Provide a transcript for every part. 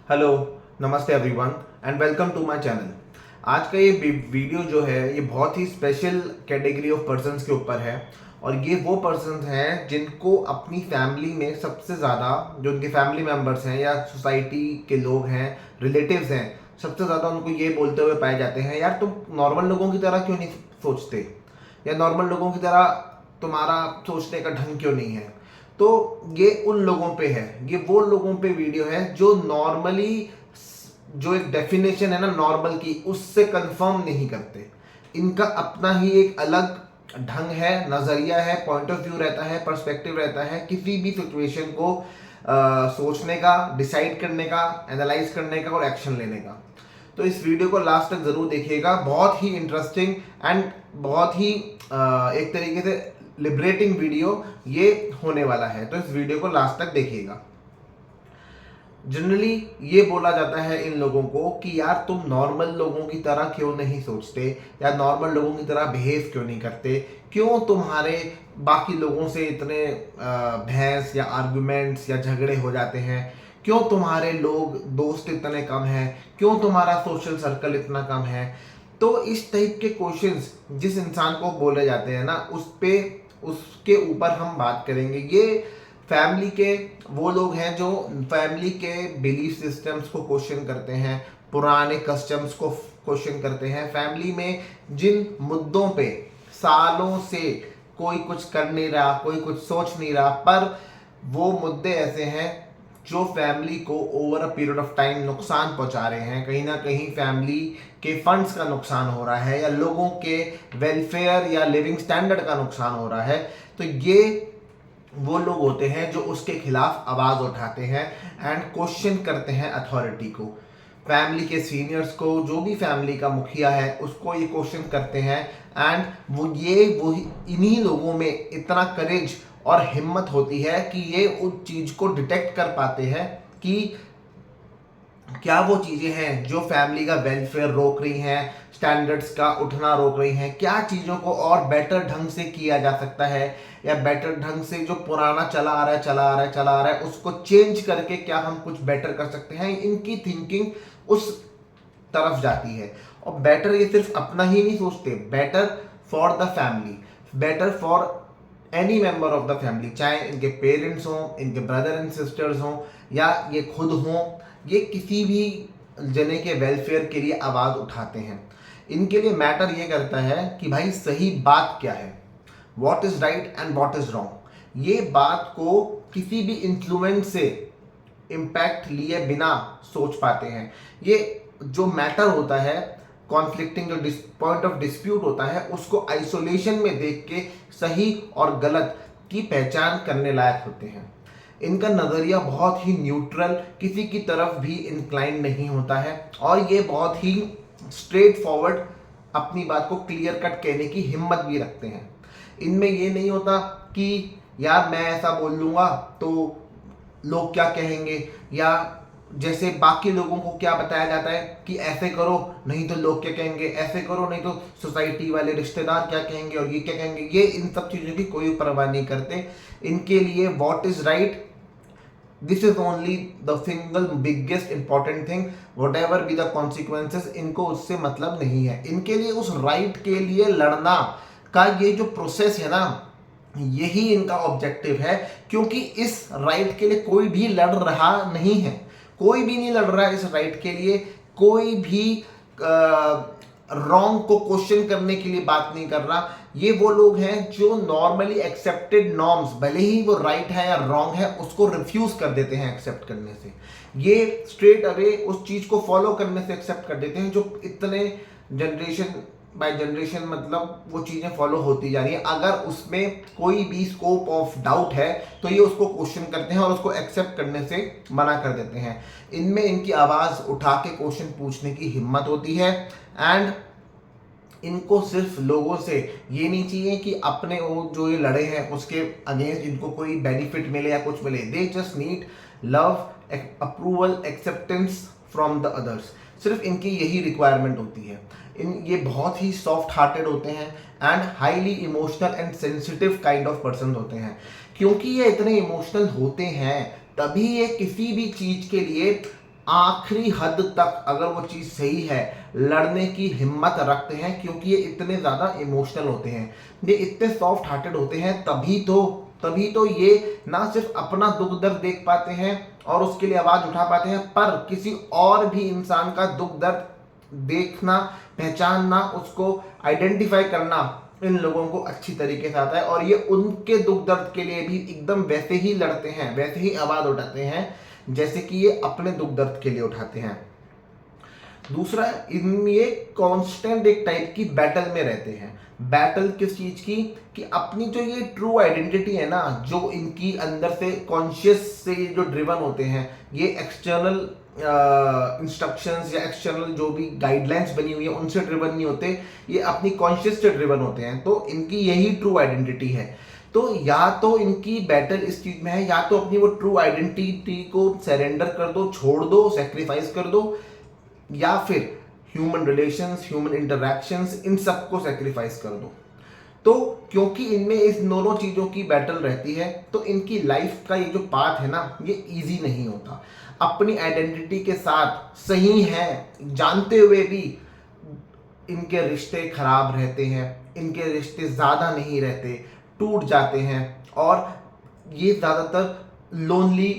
Hello, namaste everyone and welcome to my channel. आज का ये वीडियो जो है ये बहुत ही स्पेशल कैटेगरी ऑफ पर्सन्स के ऊपर है। और ये वो पर्सन्स हैं जिनको अपनी फैमिली में सबसे ज़्यादा, जो उनके फैमिली मेम्बर्स हैं या सोसाइटी के लोग हैं, रिलेटिव्स हैं, सबसे ज़्यादा उनको ये बोलते हुए पाए जाते हैं, यार तुम नॉर्मल लोगों की तरह क्यों नहीं सोचते, या नॉर्मल लोगों की तरह तुम्हारा सोचने का ढंग क्यों नहीं है। तो ये उन लोगों पे है, ये वो लोगों पे वीडियो है जो नॉर्मली, जो एक डेफिनेशन है ना नॉर्मल की, उससे कंफर्म नहीं करते। इनका अपना ही एक अलग ढंग है, नज़रिया है, पॉइंट ऑफ व्यू रहता है, पर्सपेक्टिव रहता है किसी भी सिचुएशन को सोचने का, डिसाइड करने का, एनालाइज करने का और एक्शन लेने का। तो इस वीडियो को लास्ट तक ज़रूर देखिएगा, बहुत ही इंटरेस्टिंग एंड बहुत ही एक तरीके से लिबरेटिंग वीडियो ये होने वाला है। तो इस वीडियो को लास्ट तक देखिएगा। जनरली ये बोला जाता है इन लोगों को कि यार तुम नॉर्मल लोगों की तरह क्यों नहीं सोचते, या नॉर्मल लोगों की तरह बिहेव क्यों नहीं करते, क्यों तुम्हारे बाकी लोगों से इतने बहस या आर्गुमेंट्स या झगड़े हो जाते हैं, क्यों तुम्हारे लोग दोस्त इतने कम हैं, क्यों तुम्हारा सोशल सर्कल इतना कम है। तो इस टाइप के क्वेश्चंस जिस इंसान को बोले जाते हैं ना, उसके ऊपर हम बात करेंगे। ये फैमिली के वो लोग हैं जो फैमिली के बिलीफ सिस्टम्स को क्वेश्चन करते हैं, पुराने कस्टम्स को क्वेश्चन करते हैं, फैमिली में जिन मुद्दों पे सालों से कोई कुछ कर नहीं रहा, कोई कुछ सोच नहीं रहा, पर वो मुद्दे ऐसे हैं जो फैमिली को over a period of time नुकसान पहुंचा रहे हैं। कहीं ना कहीं फैमिली के फंड्स का नुकसान हो रहा है, या लोगों के वेलफेयर या लिविंग स्टैंडर्ड का नुकसान हो रहा है। तो ये वो लोग होते हैं जो उसके खिलाफ आवाज़ उठाते हैं एंड क्वेश्चन करते हैं अथॉरिटी को, फैमिली के सीनियर्स को, जो भी फैमिली का मुखिया है उसको ये क्वेश्चन करते हैं। एंड वो इन्हीं लोगों में इतना करेज और हिम्मत होती है कि ये उस चीज़ को डिटेक्ट कर पाते हैं कि क्या वो चीज़ें हैं जो फैमिली का वेलफेयर रोक रही हैं, स्टैंडर्ड्स का उठना रोक रही हैं, क्या चीज़ों को और बेटर ढंग से किया जा सकता है, या बेटर ढंग से जो पुराना चला आ रहा है उसको चेंज करके क्या हम कुछ बेटर कर सकते हैं। इनकी थिंकिंग उस तरफ जाती है। और बेटर ये सिर्फ अपना ही नहीं सोचते, better for the family, better for any member of the family, चाहे इनके पेरेंट्स हों, इनके ब्रदर एंड सिस्टर्स हों, या ये खुद हों, ये किसी भी जने के वेलफेयर के लिए आवाज़ उठाते हैं। इनके लिए मैटर ये करता है कि भाई सही बात क्या है, what is right and what is wrong. ये बात को किसी भी इन्फ्लुएंस से इम्पैक्ट लिए बिना सोच पाते हैं। ये जो मैटर होता है, कॉन्फ्लिक्टिंग जो पॉइंट ऑफ डिस्प्यूट होता है, उसको आइसोलेशन में देख के सही और गलत की पहचान करने लायक होते हैं। इनका नज़रिया बहुत ही न्यूट्रल, किसी की तरफ भी इंक्लाइन नहीं होता है, और ये बहुत ही स्ट्रेट फॉरवर्ड अपनी बात को क्लियर कट कहने की हिम्मत भी रखते हैं। इनमें ये नहीं होता कि यार मैं ऐसा बोल लूँगा तो लोग क्या कहेंगे, या जैसे बाकी लोगों को क्या बताया जाता है कि ऐसे करो नहीं तो लोग क्या कहेंगे, ऐसे करो नहीं तो सोसाइटी वाले रिश्तेदार क्या कहेंगे और ये क्या कहेंगे। ये इन सब चीज़ों की कोई परवाह नहीं करते। इनके लिए what is right, this is only the single biggest important thing, what ever be the consequences, इनको उससे मतलब नहीं है। इनके लिए उस राइट के लिए लड़ना का ये जो प्रोसेस है ना, यही इनका ऑब्जेक्टिव है। क्योंकि इस राइट के लिए कोई भी लड़ रहा नहीं है, कोई भी नहीं लड़ रहा है इस राइट के लिए, कोई भी रॉन्ग को क्वेश्चन करने के लिए बात नहीं कर रहा। ये वो लोग हैं जो नॉर्मली एक्सेप्टेड नॉर्म्स, भले ही वो राइट है या रॉन्ग है, उसको रिफ्यूज कर देते हैं एक्सेप्ट करने से। ये स्ट्रेट अवे उस चीज को फॉलो करने से एक्सेप्ट कर देते हैं जो इतने जनरेशन बाय जनरेशन मतलब वो चीज़ें फॉलो होती जा रही है। अगर उसमें कोई भी स्कोप ऑफ डाउट है तो ये उसको क्वेश्चन करते हैं और उसको एक्सेप्ट करने से मना कर देते हैं। इनमें इनकी आवाज़ उठा के क्वेश्चन पूछने की हिम्मत होती है। एंड इनको सिर्फ लोगों से ये नहीं चाहिए कि अपने वो जो ये लड़े हैं उसके अगेंस्ट इनको कोई बेनिफिट मिले या कुछ मिले। They just need love, approval, acceptance from the others. सिर्फ इनकी यही रिक्वायरमेंट होती है। ये बहुत ही सॉफ्ट हार्टेड होते हैं and highly emotional and sensitive kind of person होते हैं। क्योंकि ये इतने इमोशनल होते हैं तभी ये किसी भी चीज़ के लिए आखिरी हद तक अगर वो चीज़ सही है लड़ने की हिम्मत रखते हैं, क्योंकि ये इतने ज़्यादा इमोशनल होते हैं, ये इतने सॉफ्ट हार्टेड होते हैं, तभी तो ये ना सिर्फ अपना दुख दर्द देख पाते हैं और उसके लिए आवाज़ उठा पाते हैं, पर किसी और भी इंसान का दुख दर्द देखना, पहचानना, उसको आइडेंटिफाई करना इन लोगों को अच्छी तरीके से आता है। और ये उनके दुख दर्द के लिए भी एकदम वैसे ही लड़ते हैं, वैसे ही आवाज़ उठाते हैं जैसे कि ये अपने दुख दर्द के लिए उठाते हैं। दूसरा, इनमें ये कांस्टेंट एक टाइप की बैटल में रहते हैं। बैटल किस चीज की? कि अपनी जो ये ट्रू आइडेंटिटी है ना, जो इनकी अंदर से कॉन्शियस से जो ड्रिवन होते हैं, ये एक्सटर्नल इंस्ट्रक्शंस या एक्सटर्नल जो भी गाइडलाइंस बनी हुई है उनसे ड्रिवन नहीं होते, ये अपनी कॉन्शियस से ड्रिवन होते हैं। तो इनकी यही ट्रू आइडेंटिटी है। तो या तो इनकी बैटल इस चीज में है, या तो अपनी वो ट्रू आइडेंटिटी को सरेंडर कर दो, छोड़ दो, सेक्रीफाइस कर दो, या फिर ह्यूमन रिलेशंस, ह्यूमन इंटरैक्शंस, इन सबको सेक्रीफाइस कर दो। तो क्योंकि इनमें इस दोनों चीज़ों की बैटल रहती है, तो इनकी लाइफ का ये जो पाथ है ना, ये इजी नहीं होता। अपनी आइडेंटिटी के साथ सही है जानते हुए भी इनके रिश्ते खराब रहते हैं, इनके रिश्ते ज़्यादा नहीं रहते, टूट जाते हैं, और ये ज़्यादातर लोनली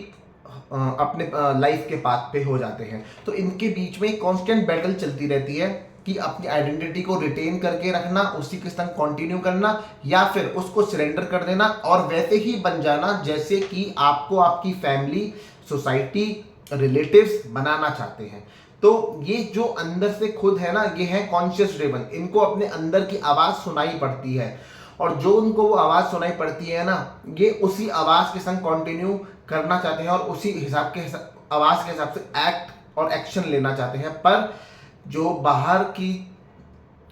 अपने लाइफ के पाथ पे हो जाते हैं। तो इनके बीच में कांस्टेंट बैटल चलती रहती है कि अपनी आइडेंटिटी को रिटेन करके रखना, उसी के संग कंटिन्यू करना, या फिर उसको सरेंडर कर देना और वैसे ही बन जाना जैसे कि आपको आपकी फैमिली, सोसाइटी, रिलेटिव्स बनाना चाहते हैं। तो ये जो अंदर से खुद है ना, ये है कॉन्शियस ड्रिवन। इनको अपने अंदर की आवाज़ सुनाई पड़ती है, और जो उनको वो आवाज़ सुनाई पड़ती है ना, ये उसी आवाज़ के संग कंटिन्यू करना चाहते हैं और उसी हिसाब के आवाज़ के हिसाब से एक्ट और एक्शन लेना चाहते हैं। पर जो बाहर की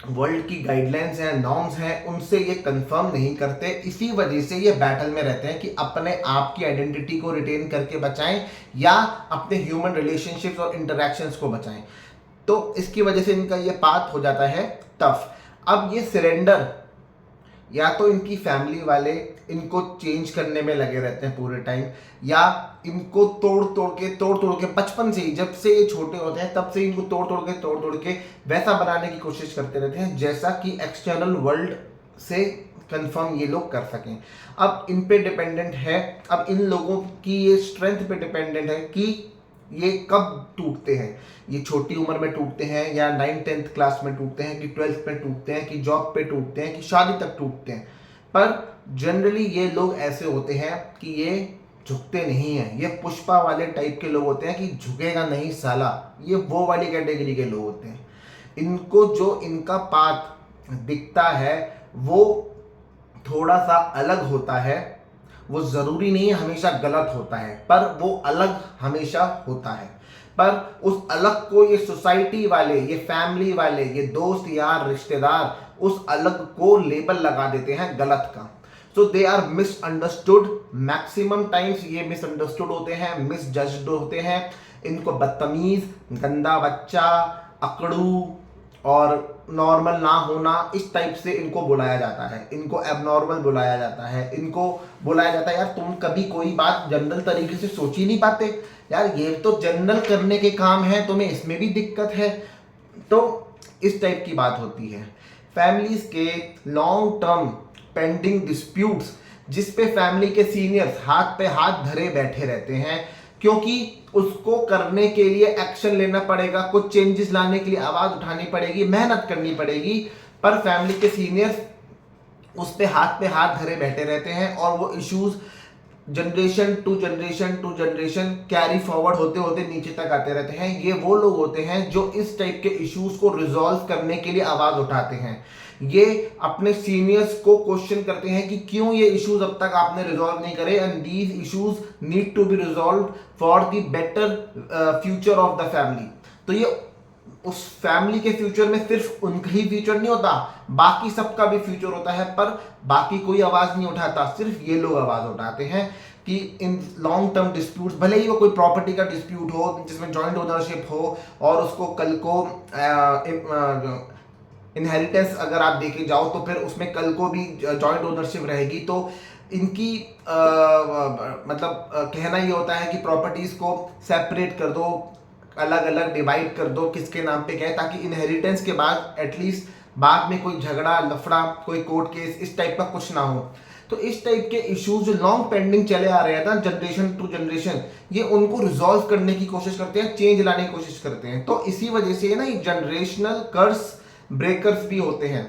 वर्ल्ड की गाइडलाइंस हैं, नॉर्म्स हैं, उनसे ये कंफर्म नहीं करते। इसी वजह से ये बैटल में रहते हैं कि अपने आप की आइडेंटिटी को रिटेन करके बचाएं या अपने ह्यूमन रिलेशनशिप्स और इंटरैक्शंस को बचाएं। तो इसकी वजह से इनका ये पाथ हो जाता है टफ। अब ये सरेंडर, या तो इनकी फैमिली वाले इनको चेंज करने में लगे रहते हैं पूरे टाइम, या इनको तोड़ तोड़ के बचपन से ही, जब से ये छोटे होते हैं तब से इनको तोड़ तोड़ के वैसा बनाने की कोशिश करते रहते हैं जैसा कि एक्सटर्नल वर्ल्ड से कंफर्म ये लोग कर सकें। अब इन पे डिपेंडेंट है, अब इन लोगों की ये स्ट्रेंथ पे डिपेंडेंट है कि ये कब टूटते हैं। ये छोटी उम्र में टूटते हैं, या 9th-10th क्लास में टूटते हैं, कि 12th में टूटते हैं, कि जॉब पे टूटते हैं, कि शादी तक टूटते हैं। पर जनरली ये लोग ऐसे होते हैं कि ये झुकते नहीं हैं। ये पुष्पा वाले टाइप के लोग होते हैं कि झुकेगा नहीं साला, ये वो वाली कैटेगरी के लोग होते हैं। इनको जो इनका पाथ दिखता है वो थोड़ा सा अलग होता है। वो ज़रूरी नहीं है हमेशा गलत होता है, पर वो अलग हमेशा होता है। पर उस अलग को ये सोसाइटी वाले, ये फैमिली वाले, ये दोस्त यार रिश्तेदार उस अलग को लेबल लगा देते हैं गलत का। So they are misunderstood. Maximum times ये मिसअंडरस्टूड होते हैं, मिसजज्ड होते हैं। इनको बदतमीज, गंदा बच्चा, अकड़ू और नॉर्मल ना होना, इस टाइप से इनको बुलाया जाता है। इनको एबनॉर्मल बुलाया जाता है। इनको बुलाया जाता है यार तुम कभी कोई बात जनरल तरीके से सोच ही नहीं पाते, यार ये तो जनरल करने के काम है, तुम्हें इसमें भी दिक्कत है। तो इस टाइप की बात होती है। फैमिलीज के लॉन्ग टर्म पेंडिंग डिस्प्यूट्स, जिस पे फैमिली के सीनियर्स हाथ पे हाथ धरे बैठे रहते हैं, क्योंकि उसको करने के लिए एक्शन लेना पड़ेगा, कुछ चेंजेस लाने के लिए आवाज उठानी पड़ेगी, मेहनत करनी पड़ेगी, पर फैमिली के सीनियर्स उस पे हाथ धरे बैठे रहते हैं और वो issues generation to generation carry forward होते होते नीचे तक आते रहते हैं। ये वो लोग होते हैं जो इस टाइप के इश्यूज को रिजॉल्व करने के लिए आवाज उठाते हैं। ये अपने सीनियर्स को क्वेश्चन करते हैं कि क्यों ये इश्यूज अब तक आपने रिजॉल्व नहीं करे, and these issues need to be resolve for the better future of the family. तो ये उस फैमिली के फ्यूचर में सिर्फ उनका ही फ्यूचर नहीं होता, बाकी सबका भी फ्यूचर होता है, पर बाकी कोई आवाज नहीं उठाता, सिर्फ ये लोग आवाज उठाते हैं कि इन लॉन्ग टर्म डिस्प्यूट्स, भले ही वो कोई प्रॉपर्टी का डिस्प्यूट हो जिसमें जॉइंट ओनरशिप हो और उसको कल को इनहेरिटेंस अगर आप देखे जाओ तो फिर उसमें कल को भी जॉइंट ओनरशिप रहेगी, तो इनकी कहना ये होता है कि प्रॉपर्टीज को सेपरेट कर दो, अलग अलग डिवाइड कर दो किसके नाम पे क्या है, ताकि इनहेरिटेंस के बाद एटलीस्ट बाद में कोई झगड़ा लफड़ा कोई कोर्ट केस इस टाइप का कुछ ना हो। तो इस टाइप के इश्यूज जो लॉन्ग पेंडिंग चले आ रहे हैं ना जनरेशन टू जनरेशन, ये उनको रिजॉल्व करने की कोशिश करते हैं, चेंज लाने की कोशिश करते हैं। तो इसी वजह से ना ये जनरेशनल कर्स ब्रेकर्स भी होते हैं।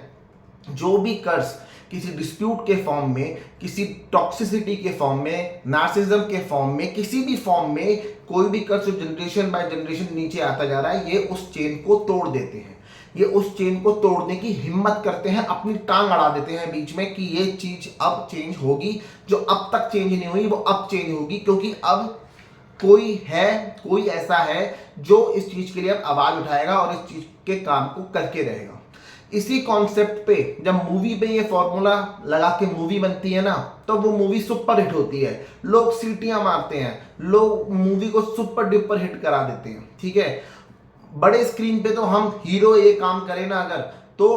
जो भी कर्स किसी डिस्प्यूट के फॉर्म में, किसी टॉक्सिसिटी के फॉर्म में, नार्सिज्म के फॉर्म में, किसी भी फॉर्म में कोई भी कर्स जो जनरेशन बाय जनरेशन नीचे आता जा रहा है, ये उस चेन को तोड़ देते हैं। ये उस चेन को तोड़ने की हिम्मत करते हैं, अपनी टांग अड़ा देते हैं बीच में कि ये चीज अब चेंज होगी, जो अब तक चेंज नहीं हुई वो अब चेंज होगी, क्योंकि अब कोई ऐसा है जो इस चीज के लिए अब आवाज उठाएगा और इस चीज के काम को करके रहेगा। इसी कॉन्सेप्ट पे जब मूवी पे ये फॉर्मूला लगा के मूवी बनती है ना, तो वो मूवी सुपर हिट होती है, लोग सीटियां मारते हैं, लोग मूवी को सुपर डुपर हिट करा देते हैं। ठीक है, बड़े स्क्रीन पे तो हम हीरो ये काम करें ना अगर, तो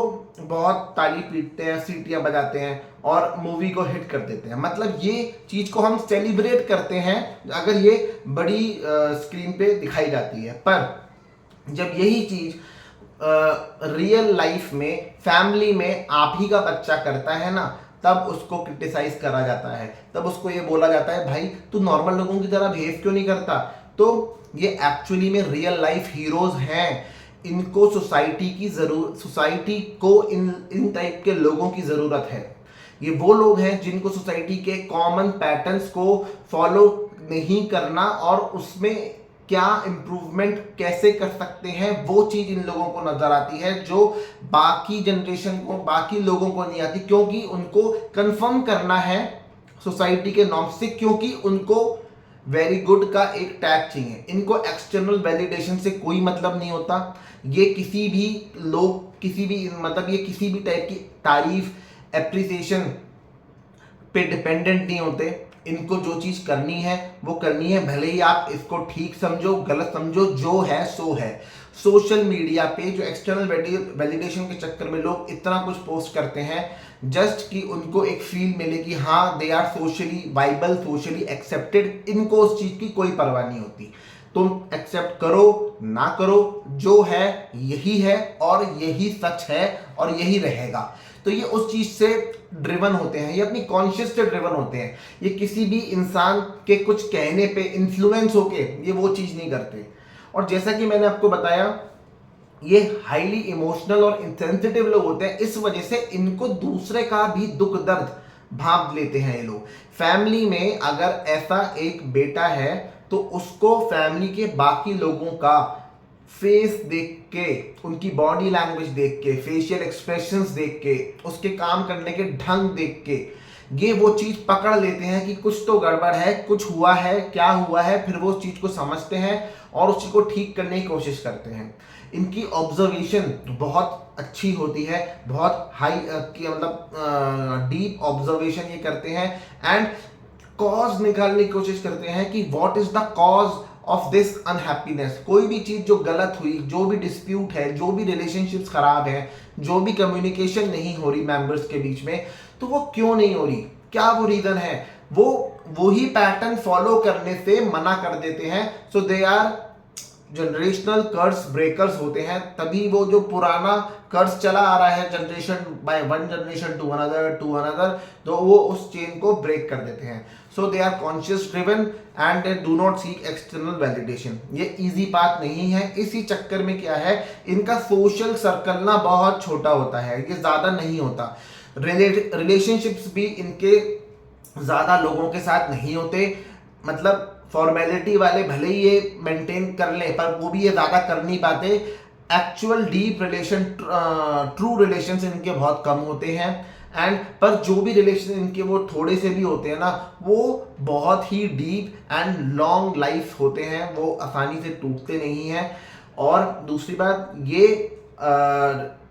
बहुत ताली पीटते हैं, सीटियां बजाते हैं और मूवी को हिट कर देते हैं। मतलब ये चीज को हम सेलिब्रेट करते हैं अगर ये बड़ी स्क्रीन पे दिखाई जाती है। पर जब यही चीज रियल लाइफ में फैमिली में आप ही का बच्चा करता है ना, तब उसको क्रिटिसाइज करा जाता है, तब उसको ये बोला जाता है भाई तू नॉर्मल लोगों की तरह बिहेव क्यों नहीं करता। तो ये एक्चुअली में रियल लाइफ हीरोज हैं, इनको सोसाइटी को इन टाइप के लोगों की जरूरत है। ये वो लोग हैं जिनको सोसाइटी के कॉमन पैटर्न्स को फॉलो नहीं करना और उसमें क्या इम्प्रूवमेंट कैसे कर सकते हैं वो चीज इन लोगों को नजर आती है, जो बाकी जनरेशन को, बाकी लोगों को नहीं आती, क्योंकि उनको कंफर्म करना है सोसाइटी के नॉर्म्स से, क्योंकि उनको वेरी गुड का एक टैग चाहिए। इनको एक्सटर्नल वैलिडेशन से कोई मतलब नहीं होता। ये किसी भी लोग ये किसी भी टाइप की तारीफ एप्रिसिएशन पे डिपेंडेंट नहीं होते। इनको जो चीज करनी है वो करनी है, भले ही आप इसको ठीक समझो गलत समझो, जो है सो है। सोशल मीडिया पे जो एक्सटर्नल वैलिडेशन के चक्कर में लोग इतना कुछ पोस्ट करते हैं जस्ट कि उनको एक फील मिले कि हाँ they are socially viable, socially accepted, इनको उस चीज की कोई परवाह नहीं होती। तुम एक्सेप्ट करो ना करो, जो है यही है और यही सच है और यही रहेगा। तो ये उस चीज से ड्रिवन होते हैं, ये अपनी कॉन्शियस से ड्रिवन होते हैं। ये किसी भी इंसान के कुछ कहने पे इन्फ्लुएंस होके ये वो चीज नहीं करते। और जैसा कि मैंने आपको बताया, ये हाईली इमोशनल और इंसेंसिटिव लोग होते हैं, इस वजह से इनको दूसरे का भी दुख दर्द भांप लेते हैं ये लोग। फैमिली में अगर ऐसा एक बेटा है तो उसको फैमिली के बाकी लोगों का फेस देख के, उनकी बॉडी लैंग्वेज देख के, फेशियल एक्सप्रेशंस देख के, उसके काम करने के ढंग देख के ये वो चीज पकड़ लेते हैं कि कुछ तो गड़बड़ है, कुछ हुआ है, क्या हुआ है। फिर वो चीज को समझते हैं और उस चीज को ठीक करने की कोशिश करते हैं। इनकी ऑब्जर्वेशन बहुत अच्छी होती है, बहुत हाई मतलब डीप ऑब्जर्वेशन ये करते हैं एंड कॉज निकालने की कोशिश करते हैं कि what is the cause of this unhappiness. कोई भी चीज जो गलत हुई, जो भी डिस्प्यूट है, जो भी रिलेशनशिप्स खराब है, जो भी कम्युनिकेशन नहीं हो रही मेंबर्स के बीच में, तो वो क्यों नहीं हो रही, क्या वो रीजन है। वो ही पैटर्न फॉलो करने से मना कर देते हैं। So they are generational curse breakers होते हैं। तभी वो जो पुराना कर्स चला आ रहा है generation by one generation to another, तो वो उस चेन को ब्रेक कर देते हैं। So they are conscious driven and they do not seek external validation. ये इजी बात नहीं है। इसी चक्कर में क्या है, इनका सोशल सर्कल ना बहुत छोटा होता है, ये ज्यादा नहीं होता। रिलेशनशिप्स भी इनके ज्यादा लोगों के साथ नहीं होते। मतलब फॉर्मेलिटी वाले भले ही ये मेंटेन कर लें, पर वो भी ये ज्यादा कर नहीं पाते। Actual deep relation, true relation इनके बहुत कम होते हैं एंड पर जो भी रिलेशन इनके वो थोड़े से भी होते हैं ना, वो बहुत ही डीप एंड लॉन्ग लाइफ होते हैं, वो आसानी से टूटते नहीं हैं। और दूसरी बात, ये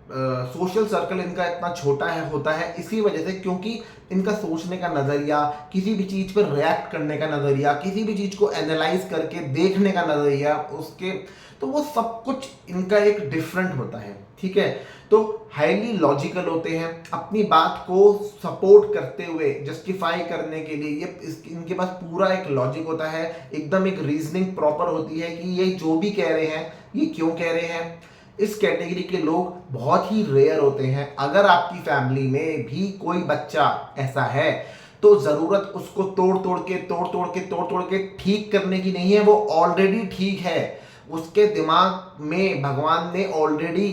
सोशल सर्कल इनका इतना छोटा है होता है इसी वजह से, क्योंकि इनका सोचने का नज़रिया, किसी भी चीज़ पर रिएक्ट करने का नज़रिया, किसी भी चीज़ को एनालाइज करके देखने का नज़रिया उसके, तो वो सब कुछ इनका एक डिफरेंट होता है, ठीक है। तो हाईली लॉजिकल होते हैं, अपनी बात को सपोर्ट करते हुए जस्टिफाई करने के लिए इनके पास पूरा एक लॉजिक होता है, एकदम एक रीजनिंग प्रॉपर होती है कि ये जो भी कह रहे हैं ये क्यों कह रहे हैं। इस कैटेगरी के लोग बहुत ही रेयर होते हैं। अगर आपकी फैमिली में भी कोई बच्चा ऐसा है तो जरूरत उसको तोड़ तोड़ के ठीक करने की नहीं है, वो ऑलरेडी ठीक है। उसके दिमाग में भगवान ने ऑलरेडी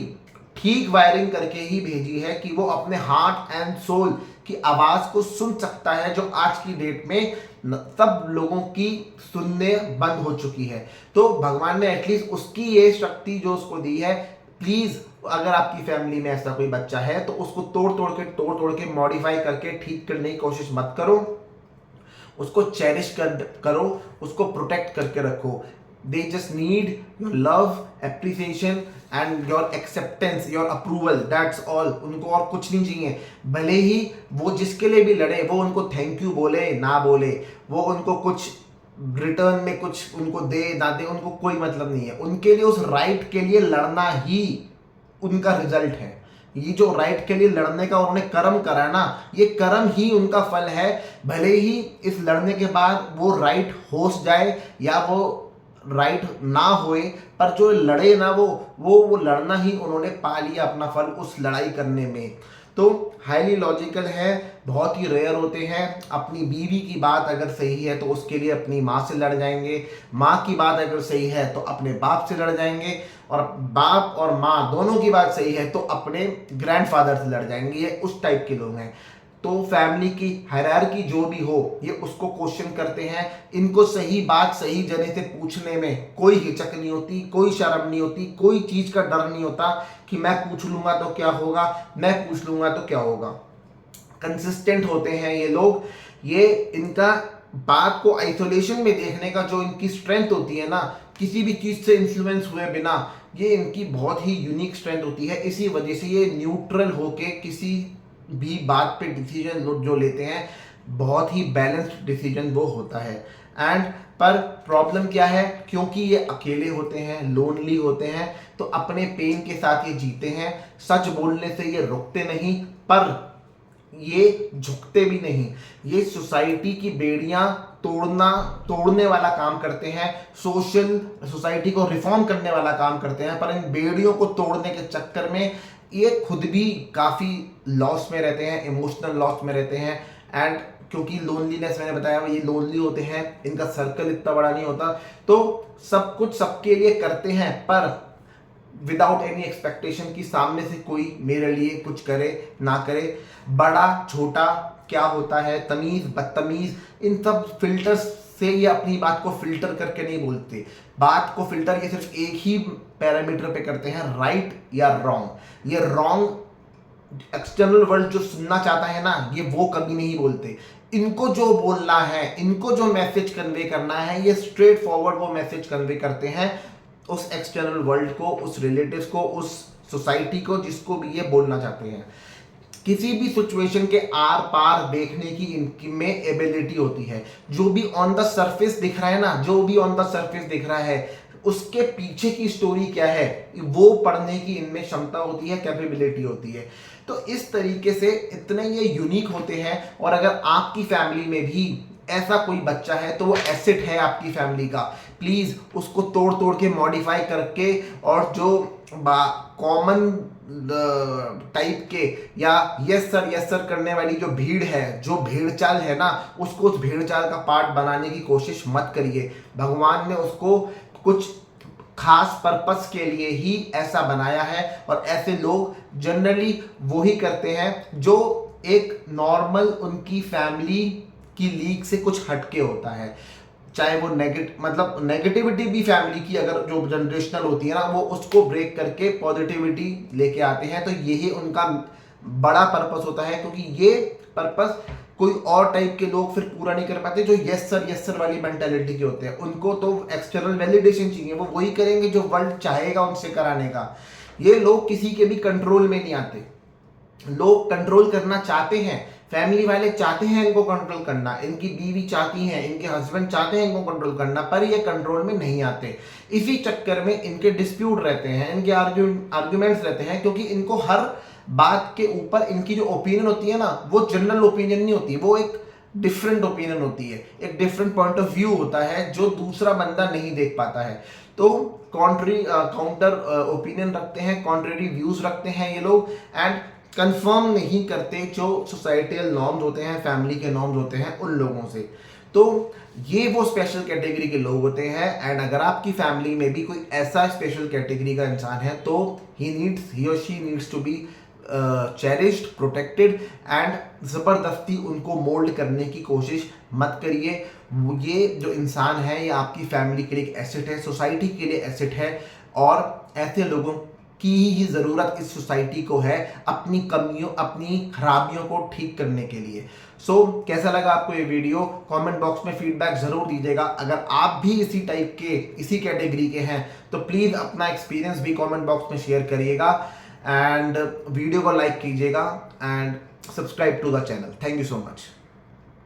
ठीक वायरिंग करके ही भेजी है कि वो अपने हार्ट एंड सोल की आवाज को सुन सकता है, जो आज की डेट में सब लोगों की सुनने बंद हो चुकी है। तो भगवान ने एटलीस्ट उसकी ये शक्ति जो उसको दी है, प्लीज अगर आपकी फैमिली में ऐसा कोई बच्चा है तो उसको तोड़ तोड़ के मॉडिफाई करके ठीक करने की कोशिश मत करो, उसको चेरिश करो, उसको प्रोटेक्ट करके रखो। They just need your love, appreciation and your acceptance, your approval. That's all. उनको और कुछ नहीं चाहिए। भले ही वो जिसके लिए भी लड़े, वो उनको थैंक यू बोले ना बोले, वो उनको कुछ रिटर्न में कुछ उनको दे ना दे, उनको कोई मतलब नहीं है। उनके लिए उस राइट के लिए लड़ना ही उनका रिजल्ट है। ये जो राइट के लिए लड़ने का उन्होंने कर्म करा ना, ये कर्म ही उनका फल है। भले ही इस लड़ने के बाद वो राइट हो जाए या वो राइट ना होए, पर जो लड़े ना वो लड़ना ही उन्होंने पा लिया अपना फल उस लड़ाई करने में। तो हाईली लॉजिकल है, बहुत ही रेयर होते हैं। अपनी बीवी की बात अगर सही है तो उसके लिए अपनी माँ से लड़ जाएंगे, माँ की बात अगर सही है तो अपने बाप से लड़ जाएंगे, और बाप और माँ दोनों की बात सही है तो अपने ग्रैंडफादर से लड़ जाएंगे। ये उस टाइप के लोग हैं। तो फैमिली की हायरार्की जो भी हो, ये उसको क्वेश्चन करते हैं। इनको सही बात सही जगह से पूछने में कोई हिचक नहीं होती, कोई शर्म नहीं होती, कोई चीज का डर नहीं होता कि मैं पूछ लूंगा तो क्या होगा, मैं पूछ लूंगा तो क्या होगा। कंसिस्टेंट होते हैं ये लोग। ये इनका बात को आइसोलेशन में देखने का जो इनकी स्ट्रेंथ होती है ना, किसी भी चीज से इन्फ्लुएंस हुए बिना, ये इनकी बहुत ही यूनिक स्ट्रेंथ होती है। इसी वजह से ये न्यूट्रल होके किसी भी बात पे डिसीजन जो लेते हैं, बहुत ही बैलेंस्ड डिसीजन वो होता है। एंड पर प्रॉब्लम क्या है, क्योंकि ये अकेले होते हैं, लोनली होते हैं, तो अपने पेन के साथ ये जीते हैं। सच बोलने से ये रुकते नहीं, पर ये झुकते भी नहीं। ये सोसाइटी की बेड़ियां तोड़ने वाला काम करते हैं, सोसाइटी को रिफॉर्म करने वाला काम करते हैं, पर इन बेड़ियों को तोड़ने के चक्कर में ये खुद भी काफ़ी लॉस में रहते हैं, इमोशनल लॉस में रहते हैं। एंड क्योंकि लोनलीनेस मैंने बताया, ये लोनली होते हैं, इनका सर्कल इतना बड़ा नहीं होता, तो सब कुछ सबके लिए करते हैं, पर विदाउट एनी एक्सपेक्टेशन कि सामने से कोई मेरे लिए कुछ करे ना करे। बड़ा छोटा क्या होता है, तमीज बदतमीज, इन सब फिल्टर्स से ये अपनी बात को फिल्टर करके नहीं बोलते। बात को फिल्टर ये सिर्फ एक ही पैरामीटर पे करते हैं, राइट या रॉन्ग। ये रॉन्ग एक्सटर्नल वर्ल्ड जो सुनना चाहता है ना, ये वो कभी नहीं बोलते। इनको जो बोलना है, इनको जो मैसेज कन्वे करना है, ये स्ट्रेट फॉरवर्ड वो मैसेज कन्वे करते हैं उस एक्सटर्नल वर्ल्ड को, उस रिलेटिव्स को, उस सोसाइटी को, जिसको भी ये बोलना चाहते हैं। किसी भी सिचुएशन के आर पार देखने की इनकी में एबिलिटी होती है। जो भी ऑन द सरफेस दिख रहा है ना, जो भी ऑन द सरफेस दिख रहा है, उसके पीछे की स्टोरी क्या है, वो पढ़ने की इनमें क्षमता होती है, कैपेबिलिटी होती है। तो इस तरीके से इतने ये यूनिक होते हैं। और अगर आपकी फैमिली में भी ऐसा कोई बच्चा है तो वो एसेट है आपकी फैमिली का। प्लीज उसको तोड़ तोड़ के मॉडिफाई करके, और जो कॉमन टाइप के या यस सर करने वाली जो भीड़ है, जो भेड़ चाल है ना, उसको उस भेड़ चाल का पार्ट बनाने की कोशिश मत करिए। भगवान ने उसको कुछ खास पर्पस के लिए ही ऐसा बनाया है, और ऐसे लोग जनरली वो ही करते हैं जो एक नॉर्मल उनकी फैमिली की लीग से कुछ हटके होता है। चाहे वो नेगेटिविटी भी फैमिली की अगर जो जनरेशनल होती है ना, वो उसको ब्रेक करके पॉजिटिविटी लेके आते हैं। तो यही उनका बड़ा पर्पस होता है, क्योंकि ये पर्पस कोई और टाइप के लोग फिर पूरा नहीं कर पाते, जो यस सर वाली मेंटालिटी के होते हैं। उनको तो एक्सटर्नल वैलिडेशन चाहिए, वो वही करेंगे जो वर्ल्ड चाहेगा उनसे कराने का। ये लोग किसी के भी कंट्रोल में नहीं आते। लोग कंट्रोल करना चाहते हैं, फैमिली वाले चाहते हैं इनको कंट्रोल करना, इनकी बीवी चाहती है, इनके हस्बैंड चाहते हैं इनको कंट्रोल करना, पर ये कंट्रोल में नहीं आते। इसी चक्कर में इनके डिस्प्यूट रहते हैं, इनके आर्ग्यूमेंट्स रहते हैं, क्योंकि इनको हर बात के ऊपर इनकी जो ओपिनियन होती है ना, वो जनरल ओपिनियन नहीं होती, वो एक डिफरेंट ओपिनियन होती है, एक डिफरेंट पॉइंट ऑफ व्यू होता है जो दूसरा बंदा नहीं देख पाता है। तो काउंटर ओपिनियन रखते हैं, कॉन्ट्रेरी व्यूज रखते हैं ये लोग, एंड कंफर्म नहीं करते जो सोसाइटल नॉर्म्स होते हैं, फैमिली के नॉर्म्स होते हैं उन लोगों से। तो ये वो स्पेशल कैटेगरी के लोग होते हैं। एंड अगर आपकी फैमिली में भी कोई ऐसा स्पेशल कैटेगरी का इंसान है तो ही और she needs to be cherished, protected, and ज़बरदस्ती उनको मोल्ड करने की कोशिश मत करिए। ये जो इंसान है ये आपकी फैमिली के लिए एक एसेट है, सोसाइटी के लिए एसेट है, और ऐसे लोगों की ही ज़रूरत इस सोसाइटी को है अपनी कमियों, अपनी खराबियों को ठीक करने के लिए। सो कैसा लगा आपको ये वीडियो? कमेंट बॉक्स में फीडबैक ज़रूर दीजिएगा। अगर आप भी इसी टाइप के, इसी कैटेगरी के हैं तो प्लीज़ अपना एक्सपीरियंस भी कमेंट बॉक्स में शेयर करिएगा, एंड वीडियो को लाइक कीजिएगा, and subscribe to the channel. Thank you so much.